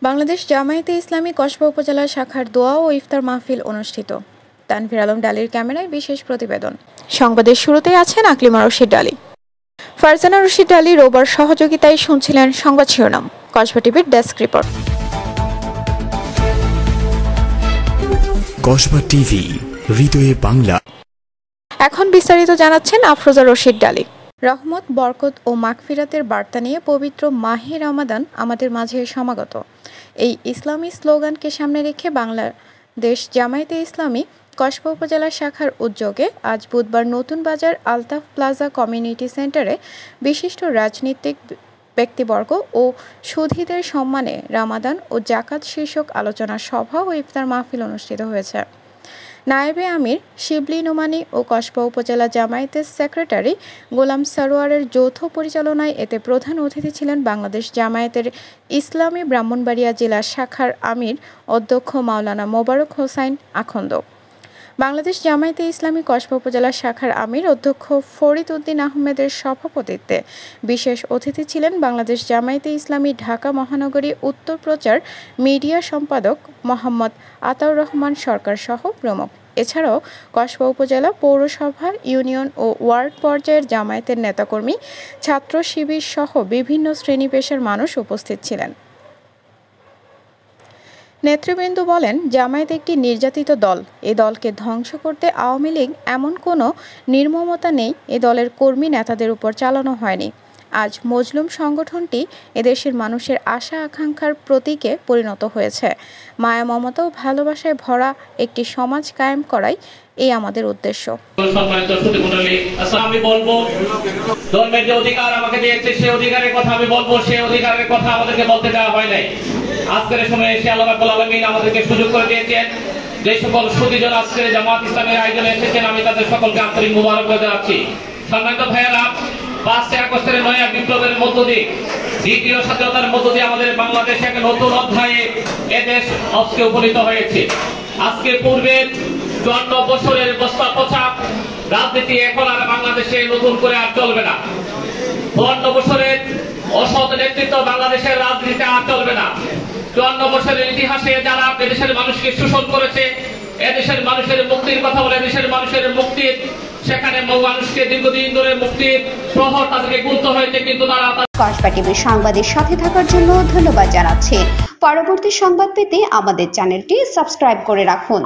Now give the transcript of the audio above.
বাংলাদেশ জামায়াতে ইসলামী কসবা উপজেলা শাখার দোয়া ও ইফতার মাহফিল অনুষ্ঠিত। তানভীর আলম ডালির ক্যামেরায় বিশেষ প্রতিবেদন। সংবাদের শুরুতেই আছেন আকলিমা রশিদ ডালি। ফারজানা রশিদ ডালি রোবার সহযোগিতায় শুনছিলেন সংবাদ শিরোনাম। কসবা টিভির ডেস্ক রিপোর্ট। কসবা টিভি, হৃদয়ে বাংলা। এখন বিস্তারিত জানাচ্ছেন আফরোজা রশিদ ডালি। রহমত, বরকত ও মাগফিরাতের বার্তা নিয়ে পবিত্র মাহে রমাদান আমাদের মাঝে সমাগত। এই ইসলামী স্লোগানকে সামনে রেখে বাংলাদেশ জামায়াতে ইসলামী কসবা উপজেলা শাখার উদ্যোগে আজ বুধবার নতুন বাজার আলতাফ প্লাজা কমিউনিটি সেন্টারে বিশিষ্ট রাজনীতিক ব্যক্তিবর্গ ও সুধীদের সম্মানে রামাদান ও জাকাত শীর্ষক আলোচনা সভা ও ইফতার মাহফিল অনুষ্ঠিত হয়েছে। নায়েবে আমির শিবলি নোমানী ও কসবা উপজেলা জামায়াতের সেক্রেটারি গোলাম সারোয়ারের যৌথ পরিচালনায় এতে প্রধান অতিথি ছিলেন বাংলাদেশ জামায়াতের ইসলামী ব্রাহ্মণবাড়িয়া জেলা শাখার আমির অধ্যক্ষ মাওলানা মোবারক হোসাইন আখন্দ। বাংলাদেশ জামায়াতে ইসলামী কসবা উপজেলা শাখার আমির অধ্যক্ষ ফরিদ উদ্দিন আহমেদের সভাপতিত্বে বিশেষ অতিথি ছিলেন বাংলাদেশ জামায়াতে ইসলামী ঢাকা মহানগরী উত্তর প্রচার মিডিয়া সম্পাদক মোহাম্মদ আতাউর রহমান সরকার সহ প্রমুখ। এছাড়াও কসবা উপজেলা পৌরসভা, ইউনিয়ন ও ওয়ার্ড পর্যায়ের জামায়াতের নেতাকর্মী, ছাত্র শিবির সহ বিভিন্ন শ্রেণী পেশার মানুষ উপস্থিত ছিলেন। নেতৃবৃন্দ বলেন, জামায়াত একটি নির্যাতিত দল। এ দলকে ধ্বংস করতে আওয়ামী লীগ এমন কোনো নির্মমতা নেই এ দলের কর্মী নেতাদের উপর চালানো হয়নি। আজ মজলুম সংগঠনটি এদেশের মানুষের আশা আকাঙ্ক্ষার প্রতীকে পরিণত হয়েছে। মায়া, মমতা ও ভালোবাসায় ভরা একটি সমাজ কায়েম করাই এই আমাদের উদ্দেশ্য। আমি বলবো, ধর্মের যে অধিকার আমাকে দিয়েছে সে অধিকারের কথা আমি বলবো, সে অধিকারের কথা আমাদেরকে বলতে দেওয়া হয় নাই। আজকের সময়ে এসে আল্লাহ রাব্বুল আলামিন আমাদেরকে সুযোগ করে দিয়েছেন। যে সকল সুধীজন আজকের জামাত ইসলামের আয়োজনে এসেছেন আমি তাদের সকলকে আন্তরিক মুবারকবাদ জানাচ্ছি। সম্মানিত ভাইয়েরা, 5 আগস্টের নয়া বিপ্লবের মধ্য দিয়ে, দ্বিতীয় স্বাধীনতার মধ্য দিয়ে আমাদের বাংলাদেশ এক নতুন অধ্যায়ে এদেশ আজকে উপনীত হয়েছে। আজকে পূর্বে 54 বছরের বস্তা পচা রাজনীতি এখন আর বাংলাদেশে নতুন করে আর চলবে না। 52 বছরের অসৎ নেতৃত্ব বাংলাদেশের রাজনীতিতে আর চলবে না। 54 বছরের ইতিহাসে যারা এদেশের মানুষকে শোষণ করেছে, এদেশের মানুষের মুক্তির কথা বলে, এদেশের মানুষের মুক্তির সেখানে মানুষকে দীর্ঘদিন ধরে মুক্তির প্রহর তাদেরকে গুনতে হয়েছে, কিন্তু তারা কসবা টিভির সংবাদের সাথে থাকার জন্য ধন্যবাদ জানাচ্ছি। পরবর্তী সংবাদ পেতে আমাদের চ্যানেলটি সাবস্ক্রাইব করে রাখুন।